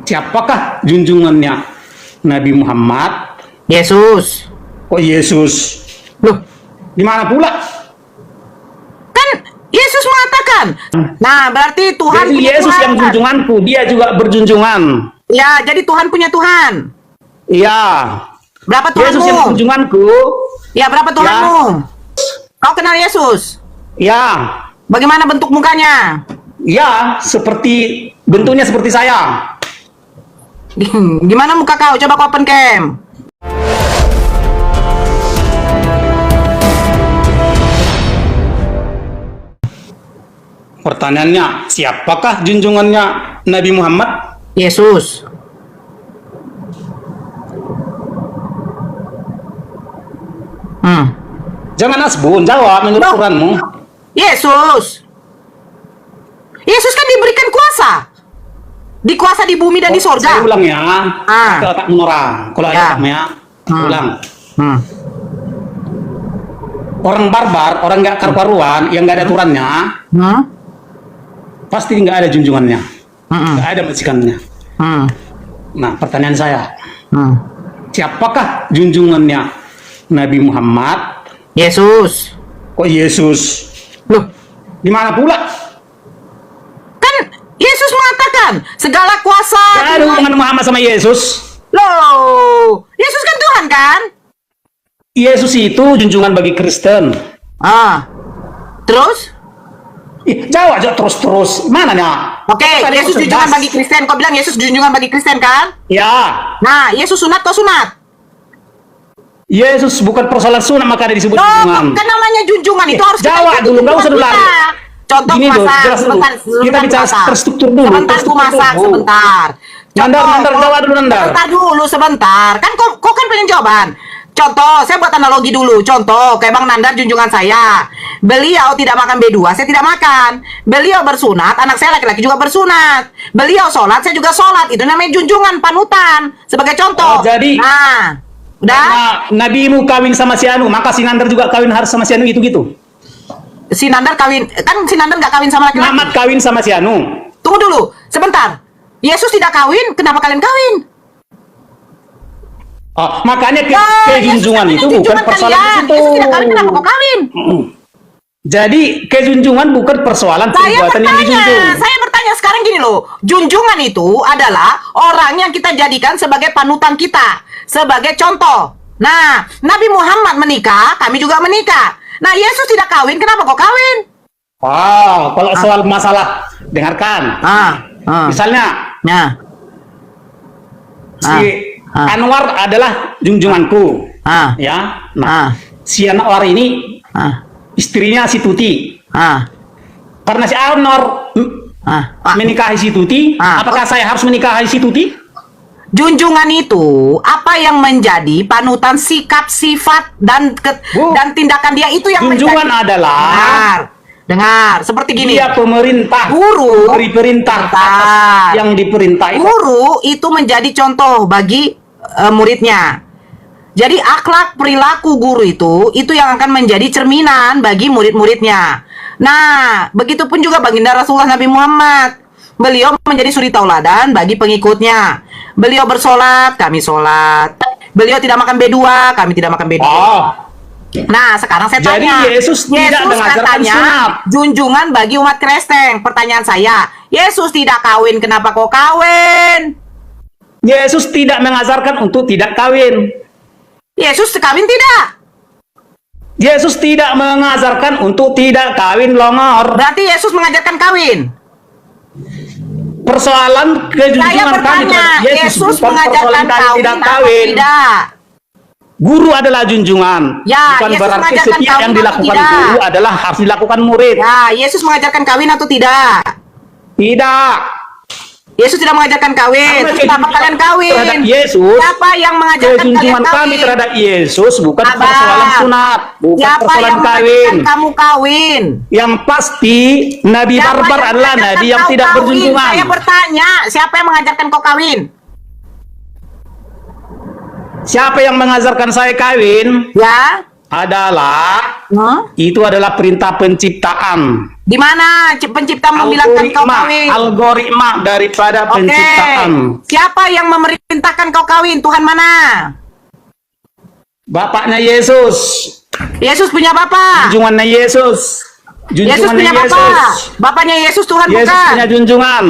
Siapakah junjungannya Nabi Muhammad? Yesus. Kok Yesus? Loh, Di mana pula? kan Yesus mengatakan. Nah, berarti Tuhan Jadi punya Yesus Tuhan. yang junjunganku, dia juga berjunjungan. Ya, jadi Tuhan punya Tuhan. Iya. Berapa Yesus yang Tuhanmu? junjunganku. Ya, berapa Tuhanmu? Kau kenal Yesus? Ya. Bagaimana bentuk mukanya? Ya, bentuknya seperti saya. Gimana muka kau? Coba kau open cam. Pertanyaannya, siapakah junjungannya Nabi Muhammad? Yesus. Jangan asbun, jawab menurut Loh. Quranmu. Yesus. Yesus kan diberikan kuasa. Dikuasa di bumi dan di Saya sorga. ulang ya. Ah. Ke otak menorah. Kalau ada Ya. otaknya, ulang. Hmm. Orang barbar, orang nggak karu-karuan, yang nggak ada aturannya, Hmm. pasti nggak ada junjungannya, Hmm. nggak ada majikannya. Hmm. Nah, pertanyaan saya, Hmm. siapakah junjungannya Nabi Muhammad? Yesus. Kok Yesus? Loh, Di mana pula? kan Yesus mengatakan segala kuasa. Nggak ada hubungan Muhammad sama Yesus. Loh, Yesus kan Tuhan kan? Yesus itu junjungan bagi Kristen. Terus? Jawab aja terus-terus. Mana nih? Oke, Tadi Yesus aku junjungan cerdas. bagi Kristen. Kau bilang Yesus junjungan bagi Kristen kan? Ya, Nah, Yesus sunat kau sunat. Yesus bukan persoalan sunat maka ada disebut Loh, junjungan. kan namanya junjungan itu harus kita Jawab ikuti dulu, nggak usah junjungan dulu. kita. Contoh Gini dulu, masak, jelas dulu. Kita bicara terstruktur dulu, Sebentar ku terstruktur masak, dulu. sebentar. Nandar, jawab dulu, Nandar. Sebentar dulu, sebentar. Kan kau kan pengen jawaban. Contoh, saya buat analogi dulu. Contoh, kayak Bang Nandar junjungan saya. Beliau tidak makan B2, saya tidak makan. Beliau bersunat, anak saya laki-laki juga bersunat. Beliau sholat, saya juga sholat. Itu namanya junjungan, panutan. Sebagai contoh. Oh, jadi- Nah, udah? Nah, nabimu kawin sama si Anu, maka si Nandar juga kawin harus sama si Anu gitu. Si Nandar kawin, kan si Nandar nggak kawin sama laki-laki. Muhammad kawin sama si Anu. Tunggu dulu, sebentar. Yesus tidak kawin, kenapa kalian kawin? Oh, makanya Yesus kejunjungan kan itu punya bukan junjungan persoalan kalian. di situ. Yesus tidak kawin, kenapa kau kawin? Jadi kejunjungan bukan persoalan perbuatan yang dijunjung. Saya bertanya sekarang gini loh. Junjungan itu adalah orang yang kita jadikan sebagai panutan kita, sebagai contoh. Nah, Nabi Muhammad menikah, kami juga menikah. Nah, Yesus tidak kawin, kenapa kau kawin? Wow, kalau soal masalah dengarkan. Misalnya Nah, si Anwar adalah junjunganku, ya. Nah, si Anwar ini istrinya si Tuti. Karena si Anwar menikahi si Tuti, apakah saya harus menikahi si Tuti? junjungan itu apa yang menjadi panutan sikap, sifat dan tindakan dia itu yang Junjungan menjadi. adalah Dengar, seperti gini. dia pemerintah, Guru beri perintah Bentar. yang diperintah itu. Guru itu menjadi contoh bagi muridnya. Jadi akhlak perilaku guru itu yang akan menjadi cerminan bagi murid-muridnya. Nah, begitupun juga baginda Rasulullah Nabi Muhammad. Beliau menjadi suri tauladan bagi pengikutnya. Beliau bersolat, kami solat. Beliau tidak makan B2, kami tidak makan B2. Oh, Nah, sekarang saya jadi tanya. Yesus tidak mengajarkan katanya sunat. junjungan bagi umat Kristen. Pertanyaan saya, Yesus tidak kawin, kenapa kau kawin? Yesus tidak mengajarkan untuk tidak kawin. Yesus kawin tidak? Yesus tidak mengajarkan untuk tidak kawin longor. Berarti Yesus mengajarkan kawin. Persoalan Saya kejunjungan kami bertanya, terhadap Yesus bukan mengajarkan persoalan kami kawin tidak atau kawin. tidak? Guru adalah junjungan. Ya, Bukan Yesus berarti mengajarkan setiap kawin yang atau dilakukan tidak? guru adalah harus dilakukan murid. Ya, Yesus mengajarkan kawin atau tidak? Tidak. Yesus tidak mengajarkan kawin. Karena Kenapa kalian kawin? terhadap Yesus, Siapa yang mengajarkan kalian kejunjungan kawin? kami terhadap Yesus bukan Abang, persoalan sunat, bukan Siapa persoalan yang kawin. mengajarkan kamu kawin? Yang pasti Nabi Siapa barbar yang adalah mengajarkan Nabi yang kau tidak kawin? berjunjungan. Saya bertanya, siapa yang mengajarkan kau kawin? Siapa yang mengajarkan saya kawin? Ya, adalah Hah? itu adalah perintah penciptaan. Di mana pencipta membilangkan kau kawin? Algoritma daripada Oke. penciptaan. Siapa yang memerintahkan kau kawin? Tuhan mana? Bapaknya Yesus. Yesus punya bapak. Junjungannya Yesus. Yesus Junjungannya punya bapak. Bapaknya Yesus Tuhan Yesus bukan. punya junjungan.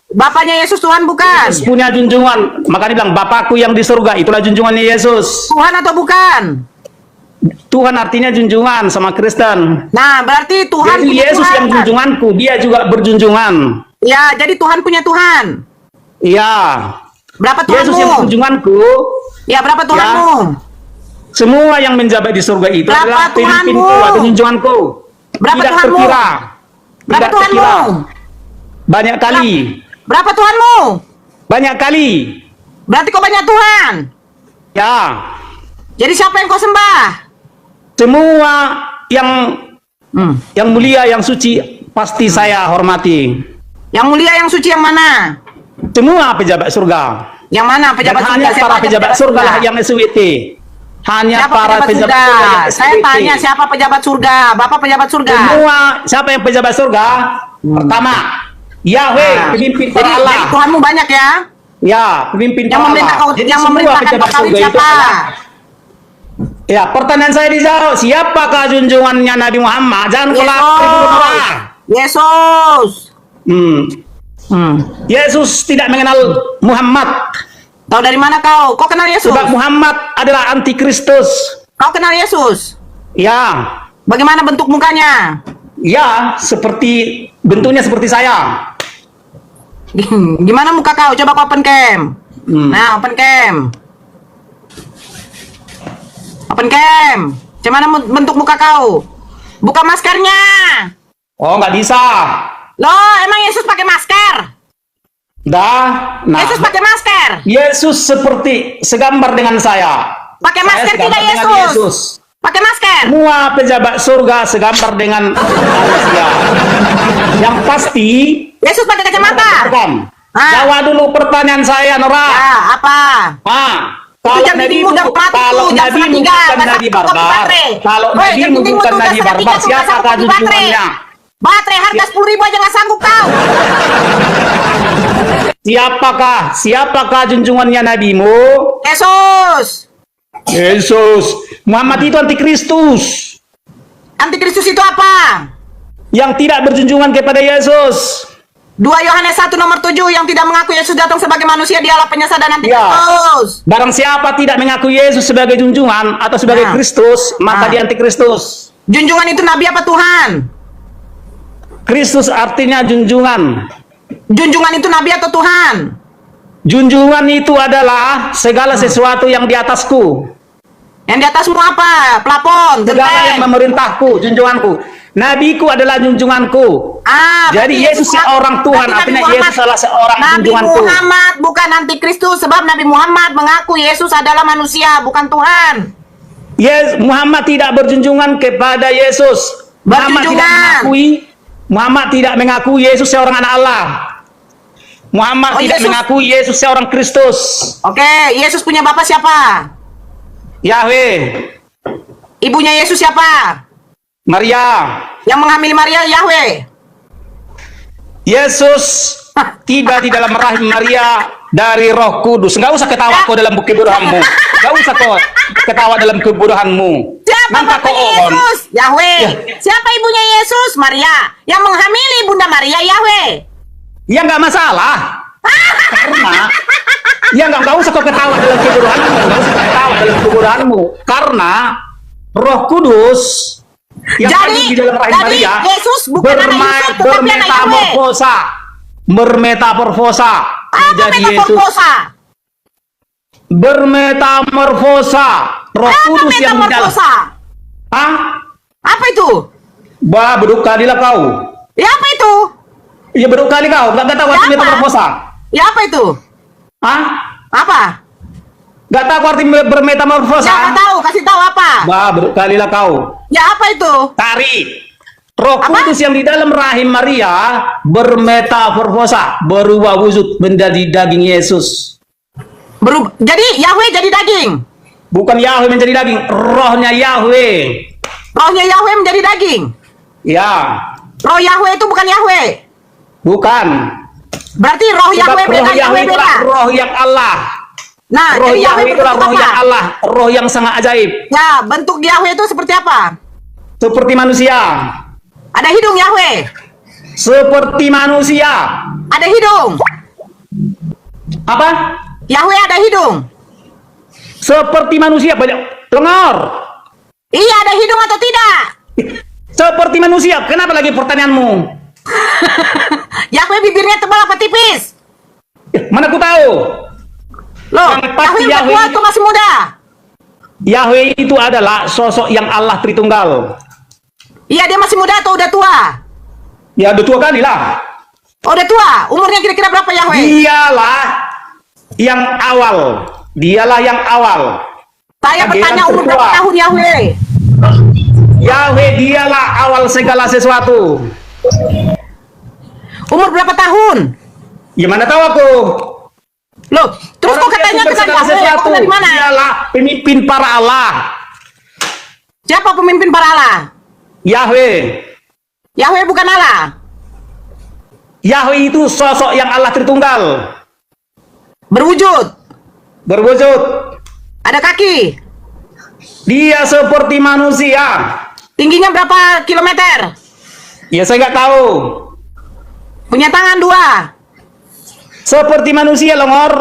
Bapaknya Yesus Tuhan bukan. Yesus punya junjungan. Makanya bilang Bapakku yang di surga, itulah junjungannya Yesus. Tuhan atau bukan? Tuhan artinya junjungan sama Kristen. Nah, berarti Tuhan Jadi punya Yesus Tuhan. yang junjunganku, dia juga berjunjungan. Ya, jadi Tuhan punya Tuhan. Iya. Berapa Yesus yang Tuhanmu? junjunganku. Ya, berapa Tuhanmu? Semua yang menjabat di surga itu Berapa adalah pemimpinku Tuhanmu? atau junjunganku. Berapa Tidak Tuhanmu? terkira. Berapa Tidak Tuhanmu? terkira. Banyak kali. Berapa Tuhanmu? Banyak kali. Berarti kau banyak Tuhan. Ya. Jadi siapa yang kau sembah? Semua yang mulia, yang suci pasti saya hormati. Yang mulia, yang suci yang mana? Semua pejabat surga. Yang mana Dan pejabat hanya surga? para pejabat surga lah yang SWT. Hanya Siapa para pejabat pejabat surga? surga yang Saya SWT. tanya siapa pejabat surga? Bapak pejabat surga. Semua siapa yang pejabat surga? Pertama, Yahweh, Nah, pemimpin jadi, para Allah. jadi Tuhanmu banyak ya? Ya, pemimpin Yang para memerintah Allah. kau, Jadi yang semua memerintahkan kau pejabat kawin surga itu siapa? adalah- Ya, pertanyaan saya dijawab. Siapakah junjungannya Nabi Muhammad? Jangan kau lapor dulu, Nora. Yesus. Yesus tidak mengenal Muhammad. Tahu dari mana kau? Kau kenal Yesus? Sebab Muhammad adalah antikristus. Kau kenal Yesus? Ya, Bagaimana bentuk mukanya? ya, bentuknya seperti saya. Gimana muka kau? Coba kau open cam. Nah, open cam. Open cam. Gimana bentuk muka kau? Buka maskernya. Oh, nggak bisa. Loh, emang Yesus pakai masker? Nah, Yesus pakai masker. Yesus seperti segambar dengan saya. Pakai Saya masker segambar tidak dengan Yesus? Pakai masker. Semua pejabat surga segambar dengan manusia. Yang pasti, Yesus pakai kacamata. Bukan. Ah. Jawab dulu pertanyaan saya, Nora. Ya, apa? Kalau jam Nabi meetingmu udah mati kalau tuh, jam Nabi setengah tiga, bukan bahasa Nabi kopi barbar, baterai. kalau Woi, Nabi jam meetingmu bukan tuh Nabi udah setengah barbar, tiga tuh, bahasa siapakah kopi baterai. junjungannya? Baterai harga 10.000 aja nggak sanggup kau. Siapakah junjungannya Nabimu? Yesus. Yesus. Muhammad itu antikristus. Antikristus itu apa? Yang tidak berjunjungan kepada Yesus. 2 Yohanes 1 nomor 7 yang tidak mengaku Yesus datang sebagai manusia dialah penyesat dan antikristus. Barang siapa tidak mengaku Yesus sebagai junjungan atau sebagai Kristus, maka dia antikristus. Junjungan itu nabi apa Tuhan? Kristus artinya junjungan. Junjungan itu nabi atau Tuhan? Junjungan itu adalah segala sesuatu yang di atasku. Yang di atasmu apa? Plafon, Segala genteng. yang memerintahku, junjunganku. Nabiku adalah junjunganku. berarti Jadi Yesus seorang Tuhan, berarti Nabi artinya Muhammad- Yesus salah seorang Nabi junjunganku. Muhammad bukan antikristus sebab Nabi Muhammad mengaku Yesus adalah manusia, bukan Tuhan. Muhammad tidak berjunjungan kepada Yesus. Muhammad tidak mengaku Yesus seorang anak Allah. Muhammad tidak Yesus. mengaku Yesus seorang Kristus. Oke, Yesus punya bapak siapa? Yahweh, Ibunya Yesus siapa? Maria. Yang menghamili Maria Yahweh. Yesus tiba di dalam rahim Maria dari Roh Kudus. Nggak usah ketawa kau dalam kebodohanmu. Nggak usah kau ketawa dalam kebodohanmu. Siapa Nampak bapaknya kau on. Yesus? Yahweh. Ya. Siapa ibunya Yesus? Maria. Yang menghamili Bunda Maria Yahweh. Ya nggak masalah. Karena nggak usah kau ketawa dalam kebodohanmu. Nggak usah kau ketawa dalam kebodohanmu. Karena Roh Kudus yang ada di dalam rahim jadi Maria Yesus bukan anak Yusuf, tetapi anak Yahweh. bermetamorfosa Apa menjadi Yesus. metamorfosa? Bermetamorfosa. Roh Apa Kudus yang di dalam. metamorfosa? Hah? Apa itu? Berukalilah kau. Ya apa itu? Ya berukali kau. Gak tahu arti Ya, apa? metamorfosa. Ya apa itu? Hah? Apa? Gak tahu arti bermetamorfosa. Ya nggak tahu, kasih tahu apa? Berukalilah kau. Ya apa itu? Tari. Roh Apa? Kudus yang di dalam rahim Maria bermetamorfosa, berubah wujud menjadi daging Yesus. Jadi Yahweh jadi daging. Bukan Yahweh menjadi daging, rohnya Yahweh. Rohnya Yahweh menjadi daging. Ya. Roh Yahweh itu bukan Yahweh. Bukan. Berarti roh Sebab Yahweh beda, roh Yahweh Yahweh beda. itulah roh yang Allah. Nah, Roh jadi Yahweh Yahweh itulah berbentuk roh apa? yang Allah, roh yang sangat ajaib. Ya, bentuk Yahweh itu seperti apa? Seperti manusia. Ada hidung Yahweh. Seperti manusia. Ada hidung. Apa? Yahweh ada hidung. Seperti manusia, banyak lengar. Iya, ada hidung atau tidak? Seperti manusia. Kenapa lagi pertanyaanmu? Yahweh bibirnya tebal apa tipis? Mana ku tahu? Loh, Yang pasti Yahweh udah tua Yahweh- atau masih muda? Yahweh itu adalah sosok yang Allah Tritunggal. Iya, dia masih muda atau udah tua? Ya udah tua kali lah. Oh, udah tua. Umurnya kira-kira berapa Yahweh? Dialah yang awal. Dialah yang awal. Saya Dia bertanya yang umur berapa tertua. tahun Yahweh? Yahweh dialah awal segala sesuatu. Umur berapa tahun? Gimana tahu aku? Loh, terus kok Orang katanya yang bukan segala Yahweh? sesuatu. Kamu dari mana? Dialah pemimpin para Allah. Siapa pemimpin para Allah? Yahweh. Yahweh bukan Allah. Yahweh itu sosok yang Allah Tritunggal. Berwujud. Berwujud. Ada kaki. Dia seperti manusia. Tingginya berapa kilometer? Ya saya nggak tahu. Punya tangan 2. Seperti manusia longor.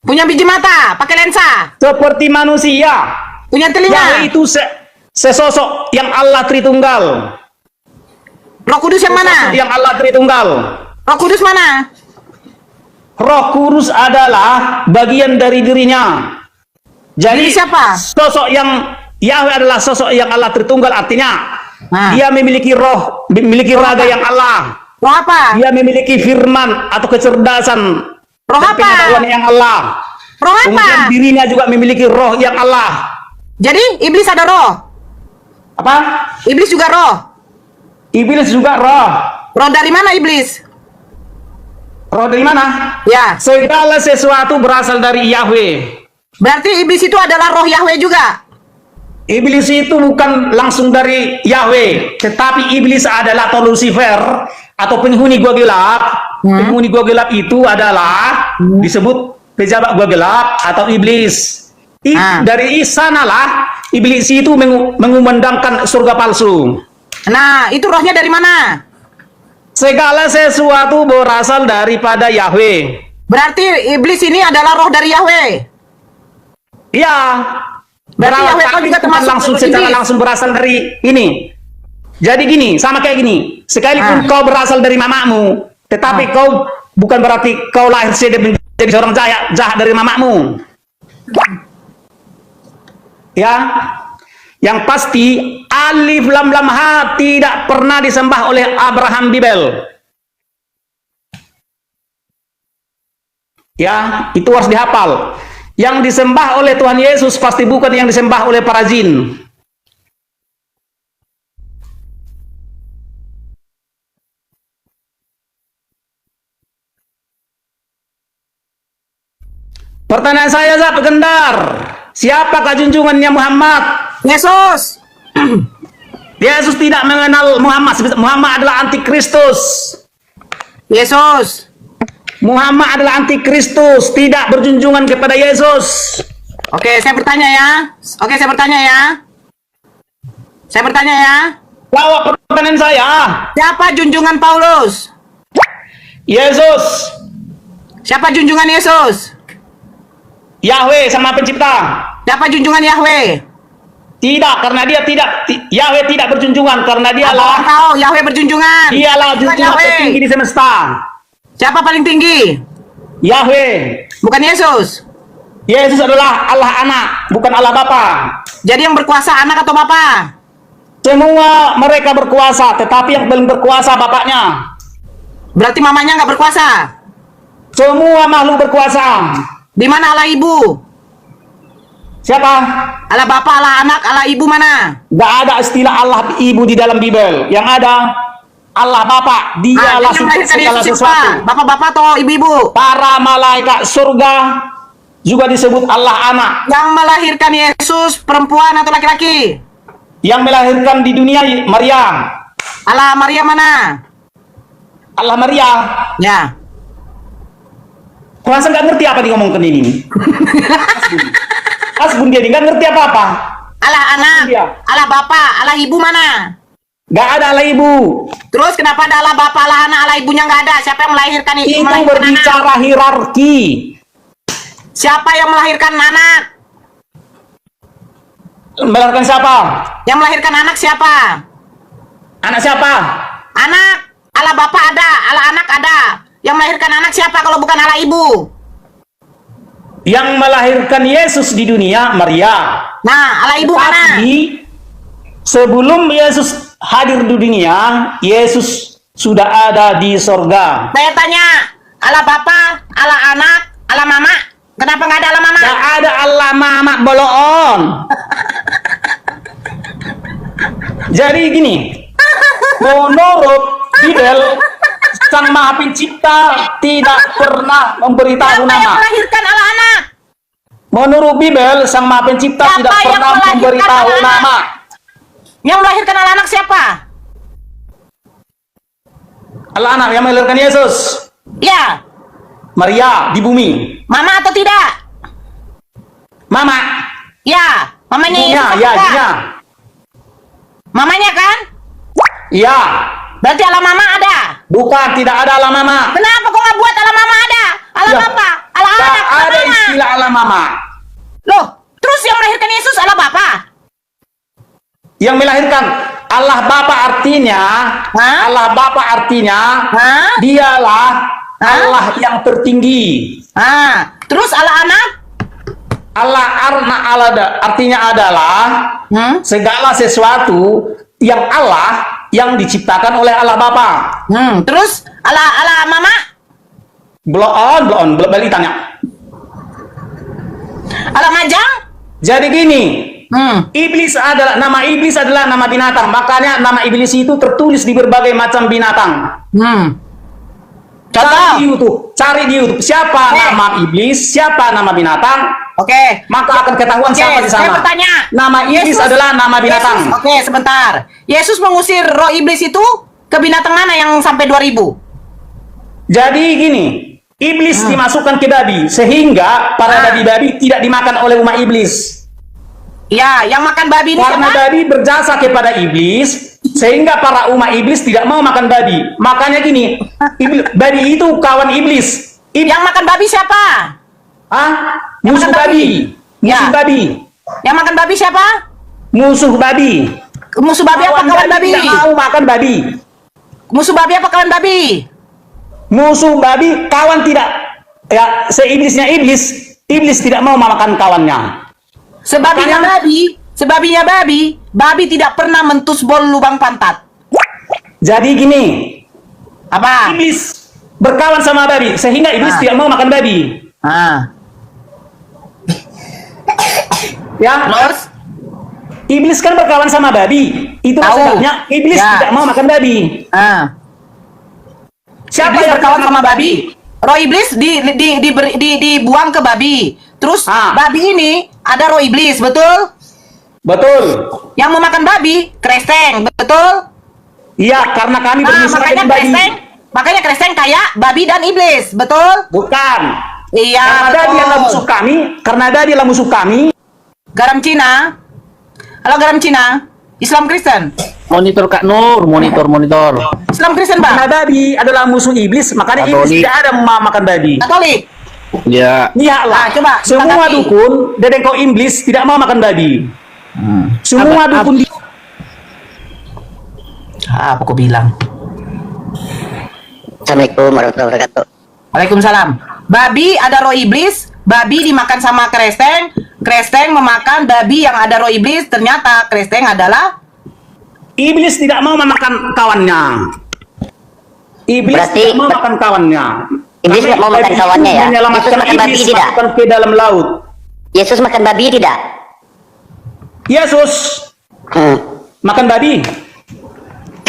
Punya biji mata, pakai lensa. Seperti manusia. Punya telinga. Yahweh itu sesosok yang Allah Tritunggal. Roh Kudus yang mana? Sosok yang Allah Tritunggal. Roh Kudus mana? Roh Kudus adalah bagian dari dirinya. Jadi Diri siapa? sosok yang Yahweh adalah sosok yang Allah Tritunggal, artinya Nah. dia memiliki roh, memiliki raga yang Allah. Roh apa? Dia memiliki firman atau kecerdasan Roh dan apa? pengetahuan yang Allah. Roh Kemudian apa? dirinya juga memiliki roh yang Allah. Jadi iblis ada roh. Apa? Iblis juga roh. Iblis juga roh. Roh dari mana iblis? Roh dari mana? Ya. Segala sesuatu berasal dari Yahweh. Berarti iblis itu adalah roh Yahweh juga. Iblis itu bukan langsung dari Yahweh, tetapi iblis adalah atau Lucifer atau penghuni gua gelap. Penghuni gua gelap itu adalah disebut pejabat gua gelap atau iblis. Dari sanalah iblis itu mengumandangkan surga palsu. Nah, itu rohnya dari mana? Segala sesuatu berasal daripada Yahweh. Berarti iblis ini adalah roh dari Yahweh. Iya. Berarti Yahweh Tapi kau juga bukan termasuk langsung iblis. secara langsung berasal dari ini. Jadi gini, sama kayak gini. Sekalipun kau berasal dari mamamu, tetapi kau bukan berarti kau lahir menjadi seorang jahat dari mamamu. Ya. Yang pasti alif lam lam ha tidak pernah disembah oleh Abraham Bibel. Ya, itu harus dihafal. Yang disembah oleh Tuhan Yesus pasti bukan yang disembah oleh para jin. Pertanyaan saya, Zat Gendar, siapakah junjungannya Muhammad? Yesus. Yesus tidak mengenal Muhammad. Muhammad adalah antikristus. Yesus. Muhammad adalah antikristus, tidak berjunjungan kepada Yesus. Oke, saya bertanya ya. Oke, saya bertanya ya. Saya bertanya ya. Jawab pertanyaan saya. Siapa junjungan Paulus? Yesus. Siapa junjungan Yesus? Yahweh sama pencipta. Siapa junjungan Yahweh? Tidak, karena dia tidak. Yahweh tidak berjunjungan, karena dialah Tahu Yahweh berjunjungan. dialah junjungan Yahweh. tertinggi di semesta. Siapa paling tinggi? Yahweh. Bukan Yesus. Yesus adalah Allah anak, bukan Allah Bapa. Jadi yang berkuasa anak atau bapa? Semua mereka berkuasa, tetapi yang paling berkuasa bapaknya. Berarti mamanya nggak berkuasa. Semua makhluk berkuasa. Di mana Allah ibu? Siapa? Allah bapa, Allah anak, Allah ibu mana? Gak ada istilah Allah ibu di dalam Bible. Yang ada Allah Bapa. Dialah yang melahirkan segala Yesus sesuatu. siapa? Bapak-bapak atau ibu-ibu? Para malaikat surga juga disebut Allah anak. Yang melahirkan Yesus perempuan atau laki-laki? Yang melahirkan di dunia Maryam. Allah Maria mana? Allah Maria. Ya. Kau rasa nggak ngerti apa ngomongkan ini? Asbun dia nggak ngerti apa-apa. Allah anak, Dia. Allah bapa, Allah ibu mana? Nggak ada Allah ibu. Terus kenapa ada Allah bapa, Allah anak, Allah ibunya nggak ada? Siapa yang melahirkan itu? Itu berbicara hierarki. Siapa yang melahirkan anak? Melahirkan siapa? Yang melahirkan anak siapa? Anak siapa? Anak, Allah bapa ada, Allah anak ada. Yang melahirkan anak siapa kalau bukan Allah ibu? Yang melahirkan Yesus di dunia Maria. Nah, Allah ibu mana? Tapi sebelum Yesus hadir di dunia, Yesus sudah ada di sorga. Saya tanya, Allah bapa, Allah anak, Allah mama. Kenapa nggak ada Allah mama? Gak ada Allah mama boloon. Jadi gini, menurut Bible, Sang Maha Pencipta tidak pernah memberitahu Siapa yang nama. melahirkan Allah anak? Menurut Bible, Sang Maha Pencipta Siapa tidak yang pernah melahirkan memberitahu anak? nama. Yang melahirkan Allah anak siapa? Allah anak yang melahirkan Yesus. Ya, Maria di bumi. mama atau tidak? Mama. Ya, mamanya Ibunya, Yesus ya, apa? ibunya. Mamanya kan? Iya. Berarti Allah mama ada. Bukan, tidak ada Allah mama. Kenapa kok nggak buat Allah mama ada? Allah Ya. bapa, Allah Tak anak, Allah ada mama. istilah Allah mama. Loh, terus yang melahirkan Yesus Allah bapa? Yang melahirkan Allah Bapa artinya, Hah? Allah Bapa artinya, Hah? dialah Hah? Allah yang tertinggi. Ah, terus Allah anak? Allah artinya adalah segala sesuatu yang Allah yang diciptakan oleh Allah Bapa. Terus Allah mama? Belum balik tanya. Allah majang? Jadi gini, nama iblis adalah nama binatang. Makanya nama iblis itu tertulis di berbagai macam binatang. Contoh. Cari di YouTube siapa nama iblis, siapa nama binatang. Oke. Maka akan ketahuan siapa di sana. Saya bertanya. Nama iblis adalah nama binatang. Yesus, oke, sebentar. Yesus mengusir roh iblis itu ke binatang mana yang sampai 2000? Jadi gini, iblis dimasukkan ke babi sehingga para babi-babi tidak dimakan oleh umat iblis. Ya, yang makan babi ini Karena siapa? babi berjasa kepada iblis sehingga para umat iblis tidak mau makan babi. Makanya gini, babi itu kawan iblis. Yang makan babi siapa? Yang Musuh makan babi. Ya. Musuh babi. Yang makan babi siapa? Musuh babi. Musuh babi apa kawan babi? Tidak mau makan babi. Musuh babi apa kawan babi? Musuh babi kawan tidak. Ya, seiblisnya iblis. Iblis tidak mau memakan kawannya. Sebabinya babi tidak pernah mentusbol lubang pantat. Jadi gini, Apa? iblis berkawan sama babi sehingga iblis tidak mau makan babi. Ya, Terus? iblis kan berkawan sama babi. Itu Tahu. sebabnya iblis Ya. tidak mau makan babi. Siapa Iblis yang berkawan sama babi? Roh iblis dibuang ke babi. Terus babi ini ada roh iblis, betul? Betul. Yang memakan babi, kreseng, betul? Iya, karena kami bermusuhan dengan babi. Makanya kreseng kayak babi dan iblis, betul? Bukan. Iya, Karena betul. babi adalah musuh kami. Karena babi adalah musuh kami. Garam Cina. Halo garam Cina. Islam Kristen. Monitor Kak Nur, monitor. Islam Kristen, Karena Bang. babi adalah musuh iblis, makanya iblis Katolik. tidak ada makan babi. Katolik. Ya. Iyalah, Coba, semua tanggapi. dukun dedengkau iblis tidak mau makan babi. Semua dukun Apa kau bilang? Assalamualaikum warahmatullahi wabarakatuh. Waalaikumsalam. Babi ada roh iblis, babi dimakan sama kreseng, kreseng memakan babi yang ada roh iblis, ternyata kreseng adalah iblis tidak mau memakan kawannya. Iblis Berarti tidak mau makan kawannya. iblis Karena tidak mau makan babi kawannya ya? menyelamatkan Yesus makan babi iblis tidak? masukkan ke dalam laut. Yesus makan babi tidak? Yesus Hmm. makan babi.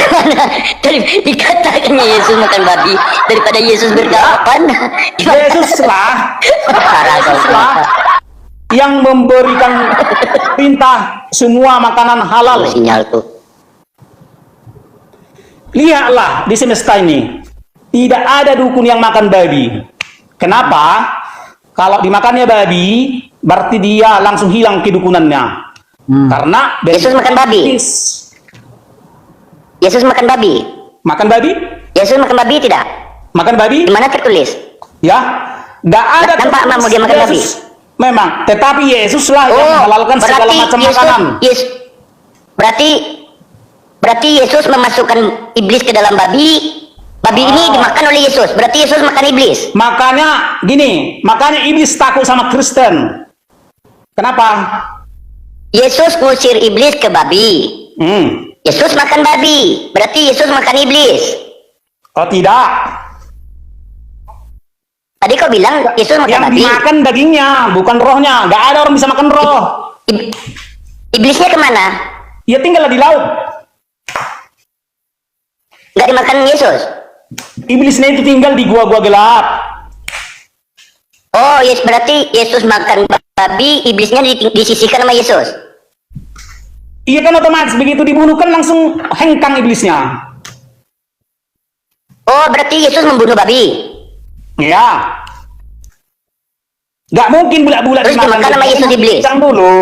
Gimana? Dikatakan Yesus makan babi daripada Yesus berkapan. Yesuslah yang memberikan perintah semua makanan halal. Sinyalku. Lihatlah di semesta ini, tidak ada dukun yang makan babi. Kenapa? Kalau dimakannya babi, berarti dia langsung hilang kedukunannya. Karena Yesus makan babi. Yesus makan babi. Makan babi? Yesus makan babi tidak? Makan babi? Di mana tertulis? Ya, nggak ada. Nampak mau dia makan babi. Memang, tetapi Yesuslah yang menghalalkan segala macam makanan. Berarti Yesus memasukkan iblis ke dalam babi. Babi ini dimakan oleh Yesus. Berarti Yesus makan iblis. Makanya gini, makanya iblis takut sama Kristen. Kenapa? Yesus ngusir iblis ke babi. Yesus makan babi. Berarti Yesus makan iblis. Oh tidak. Tadi kau bilang Yesus makan Yang babi. dimakan dagingnya, bukan rohnya. Nggak ada orang bisa makan roh. Iblisnya kemana? Ia tinggal di laut. Nggak dimakan Yesus. Iblisnya itu tinggal di gua-gua gelap. Oh, yes, berarti Yesus makan babi, iblisnya disisihkan sama Yesus. Iya kan otomatis begitu dibunuh kan langsung hengkang iblisnya. Oh, berarti Yesus membunuh babi. Ya. Nggak mungkin bulat-bulat Terus dimakan sama Yesus iblis. Yang dulu.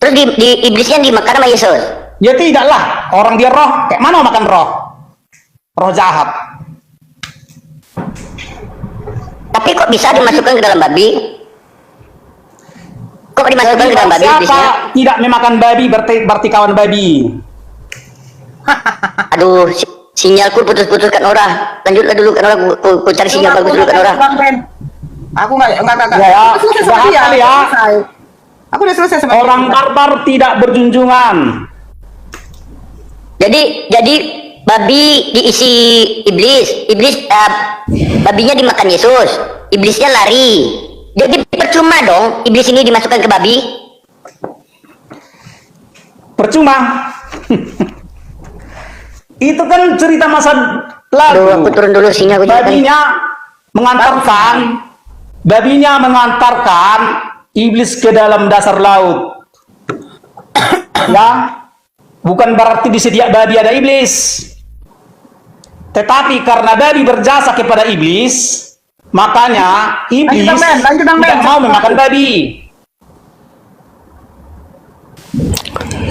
Terus iblisnya dimakan sama Yesus. Ya tidaklah. Orang dia roh. Kayak mana makan roh? Roh jahat. Tapi kok bisa dimasukkan ke dalam babi? Kok dimasukkan ke dalam babi Siapa iblisnya? tidak memakan babi berarti kawan babi. Aduh, sinyalku putus-putus kan Ora. Lanjutlah dulu kan Ora, ku cari sinyal bagus dulu kan Ora. Aku nggak. Ya, Selesai jahat kali ya. Aku udah selesai sama Orang barbar tidak berjunjungan. Jadi babi diisi iblis, babinya dimakan Yesus, iblisnya lari. Jadi percuma dong iblis ini dimasukkan ke babi. Percuma. Itu kan cerita masa lalu. Aduh, aku turun dulu sinyal. Babinya mengantarkan iblis ke dalam dasar laut. Ya, bukan berarti di setiap babi ada iblis. Tetapi karena babi berjasa kepada iblis, makanya iblis tidak mau memakan babi.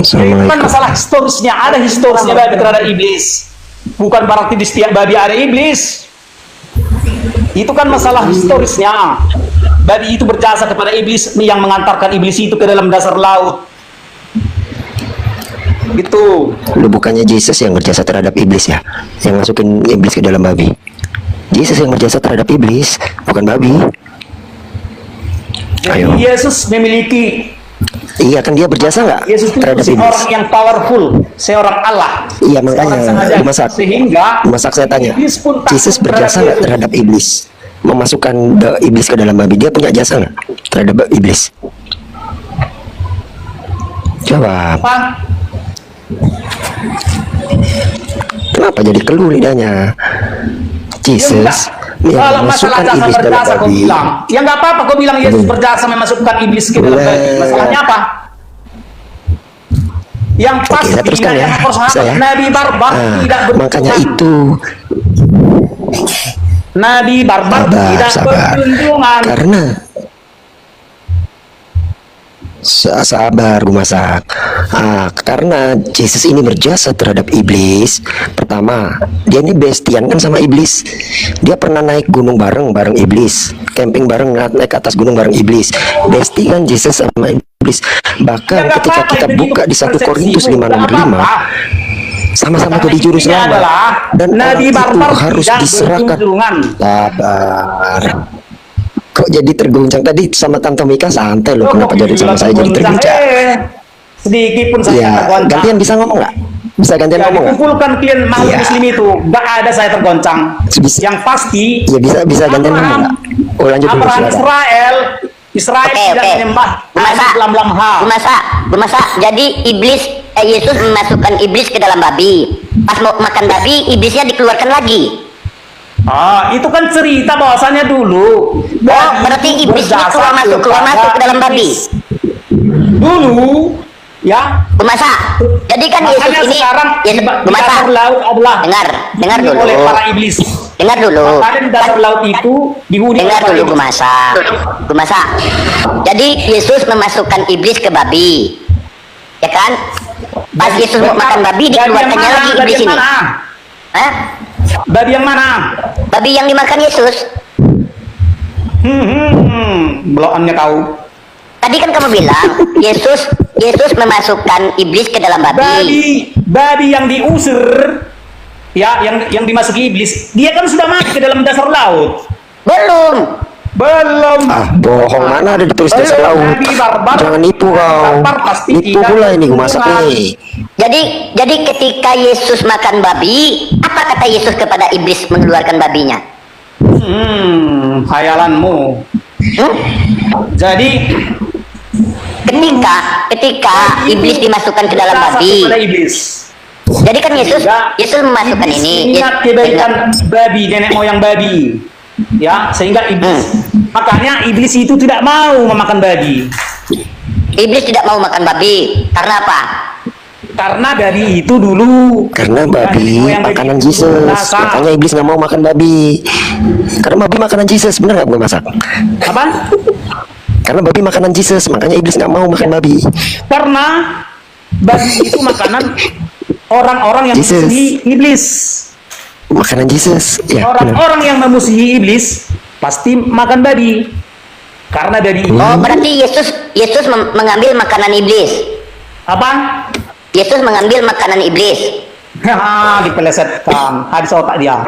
Itu kan masalah historisnya, ada historisnya babi terhadap iblis. Bukan berarti di setiap babi ada iblis. Itu kan masalah historisnya. Babi itu berjasa kepada iblis yang mengantarkan iblis itu ke dalam dasar laut. Gitu. Lu bukannya Yesus yang berjasa terhadap iblis ya, yang masukin iblis ke dalam babi. Yesus yang berjasa terhadap iblis, bukan babi. Ayo. Yesus memiliki. Iya kan dia berjasa nggak Yesus itu terhadap iblis? seorang yang powerful, seorang Allah. Iya makanya masak. Sehingga Masak saya tanya, iblis pun takut Yesus berjasa nggak terhadap iblis? Memasukkan iblis ke dalam babi, dia punya jasa nggak terhadap iblis? Jawab. Apa? Kenapa jadi keluh lidahnya? Yesus yang Kalau masalah memasukkan jasa iblis dalam berjasa kau babi. bilang, ya nggak apa-apa kau bilang Yesus berjasa memasukkan iblis ke dalam babi. Masalahnya apa? Yang pasti saya teruskan ya, saya. Nabi barbar tidak makanya berjunjungan. itu Nabi barbar tidak berjunjungan. Karena sabar gue masak. Karena Yesus ini berjasa terhadap iblis. Pertama, dia ini bestian kan sama iblis. Dia pernah naik gunung bareng iblis, camping bareng, naik ke atas gunung bareng iblis. Besti kan Yesus sama iblis. Bahkan Ya, ketika apa-apa, kita itu buka di 1 persepsimu, Korintus 5:65, sama-sama jadi juru Intinya selamat, adalah dan Nabi orang itu barbar harus tidak diserahkan. berjunjungan. Sabar. Kok jadi terguncang tadi sama Tante Mika santai loh, kenapa jadi sama saya jadi terguncang? Sedikit pun saya Iya, tergoncang. gantian bisa ngomong nggak? Bisa gantian Ya, ngomong nggak? dikumpulkan klien makhluk Iya. muslim itu, nggak ada saya tergoncang. Bisa. Yang pasti, Iya bisa gantian ngomong nggak? Oh lanjut dulu Abraham silakan. Israel Oke, tidak oke. menyembah Gumasa. lam ha. Gumasa. Jadi iblis Yesus memasukkan iblis ke dalam babi. Pas mau makan babi, iblisnya dikeluarkan lagi. Ah, itu kan cerita bahwasannya dulu. Oh, berarti iblis ini keluar masuk ke dalam babi. Dulu, ya. Kumasa. Jadi kan Yesus Makanya ini sekarang di dasar laut adalah dengar dihuni dulu. oleh para iblis. Dengar dulu. Makanya di dasar laut itu dihuni oleh Dengar para dulu iblis. Kumasa. Jadi Yesus memasukkan iblis ke babi. Ya kan? Pas Yesus mau makan babi, dikeluarkannya lagi iblis ini. Hah? Babi yang mana? Babi yang dimakan Yesus. Blokannya kau. Tadi kan kamu bilang Yesus memasukkan iblis ke dalam babi. Babi yang diusir, ya, yang dimasuki iblis, dia kan sudah mati ke dalam dasar laut. Belum. Ah, bohong, mana ada ditulis dasar laut. Babi barbar. Jangan nipu kau. Barbar pasti Nipu tidak pula ini gue masak dibunuh. nih. Jadi ketika Yesus makan babi, apa kata Yesus kepada iblis mengeluarkan babinya? Hayalanmu. Jadi Ketika iblis dimasukkan ke dalam babi. kepada iblis. Jadi kan Yesus memasukkan Iblis ini. ingat kebaikan babi, nenek moyang babi, ya, sehingga iblis. Makanya iblis itu tidak mau memakan babi. Iblis tidak mau makan babi karena apa? Karena babi itu dulu. Karena babi nenek moyang makanan itu Jesus, berasa. makanya iblis nggak mau makan babi. Karena babi makanan Jesus, bener nggak gue masak? Apa? Karena babi makanan Jesus, makanya iblis nggak mau makan babi. Karena babi itu makanan orang-orang yang Jesus. memusuhi iblis. Makanan Jesus, ya. Bener. Orang-orang yang memusuhi iblis pasti makan babi. Karena babi itu Oh, berarti Yesus mengambil makanan iblis. apa? Yesus mengambil makanan iblis. Dipelesetkan habis otak dia.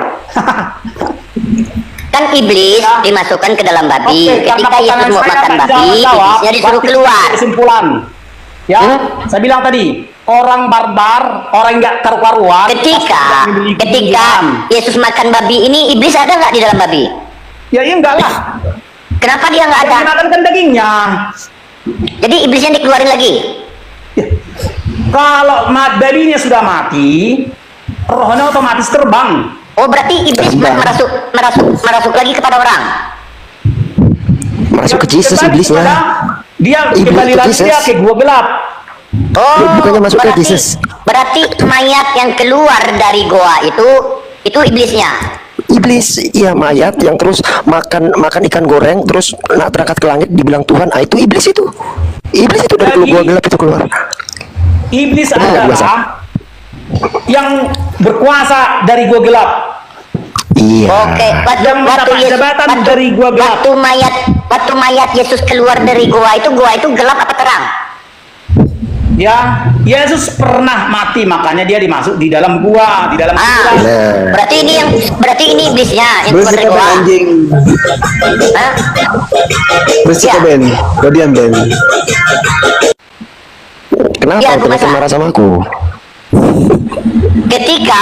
Kan iblis dimasukkan ke dalam babi. Oke, karena Ketika Yesus pertanyaan mau saya makan tak babi, dijawab, iblisnya disuruh berarti keluar. Kesimpulan. Ya, saya bilang tadi, orang barbar, orang yang nggak karu-karuan. Ketika pasti memiliki tuntutan. Yesus makan babi ini, iblis ada nggak di dalam babi? Ya enggak lah. Kenapa dia nggak ada? Yang dimakan kan dagingnya. Jadi iblisnya dikeluarin lagi. Kalau babinya sudah mati, rohnya otomatis terbang. Oh, berarti iblis merasuk lagi kepada orang. Masuk ke Jesus Kembali iblisnya. kepada- Dia Iblis kembali ke lagi Jesus. dia ke gua gelap. Oh, Bukannya masuk ke berarti- Jesus. Berarti mayat yang keluar dari goa itu iblisnya. Iblis, iya, mayat yang terus makan ikan goreng, terus terangkat ke langit, dibilang Tuhan. Ah, itu iblis itu. Iblis itu dari Jadi- gua gelap itu keluar. Iblis Benar, adalah yang berkuasa dari gua gelap. Iya. Oke, Yang mendapat jabatan dari gua gelap. waktu mayat Yesus keluar dari goa itu gelap apa terang? Ya, Yesus pernah mati, makanya dia dimasuk di dalam gua, di dalam kuburan. Benar. Berarti ini iblisnya yang keluar dari goa. anjing. Hah? Bersih Ya. Ben. Kodian Ben. Kenapa Iya, kau gua masak. marah sama aku? Ketika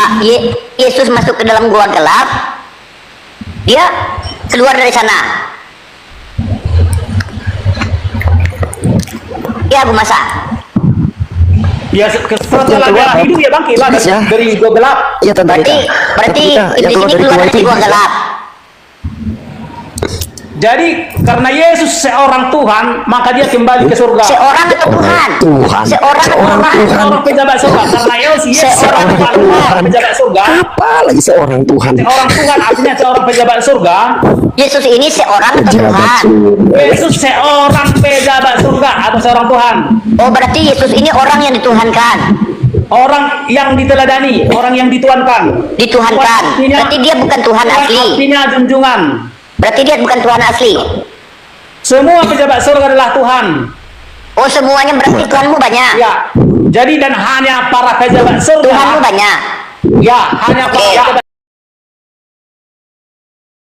Yesus masuk ke dalam gua gelap, dia keluar dari sana. Ya, Bu Masa. Ya, setelah dia hidup ya bangkit lah Iblis ya. dari gua gelap. Iya, Tante Rita. Berarti Tante Rita, yang iblis ini keluar dari gua iblis. gelap. Jadi karena Yesus seorang Tuhan, maka dia kembali ke surga. Seorang atau Tuhan? Tuhan. Seorang Seorang Tuhan. Seorang pejabat surga. Karena Yesus seorang Tuhan. pejabat surga. Apa lagi seorang Tuhan? Seorang Tuhan artinya seorang pejabat surga. Yesus ini seorang atau Pejabat Tuhan? surga. Yesus seorang pejabat surga atau seorang Tuhan. Oh, berarti Yesus ini orang yang dituhankan. Orang yang diteladani, orang yang dituankan. Dituhankan. Berarti dia bukan Tuhan asli. Artinya junjungan. Berarti dia bukan Tuhan asli. Semua pejabat surga adalah Tuhan. Oh, semuanya berarti Tuhanmu banyak. Ya. Jadi dan hanya para pejabat surga. Tuhanmu banyak. Ya, hanya para Oke. pejabat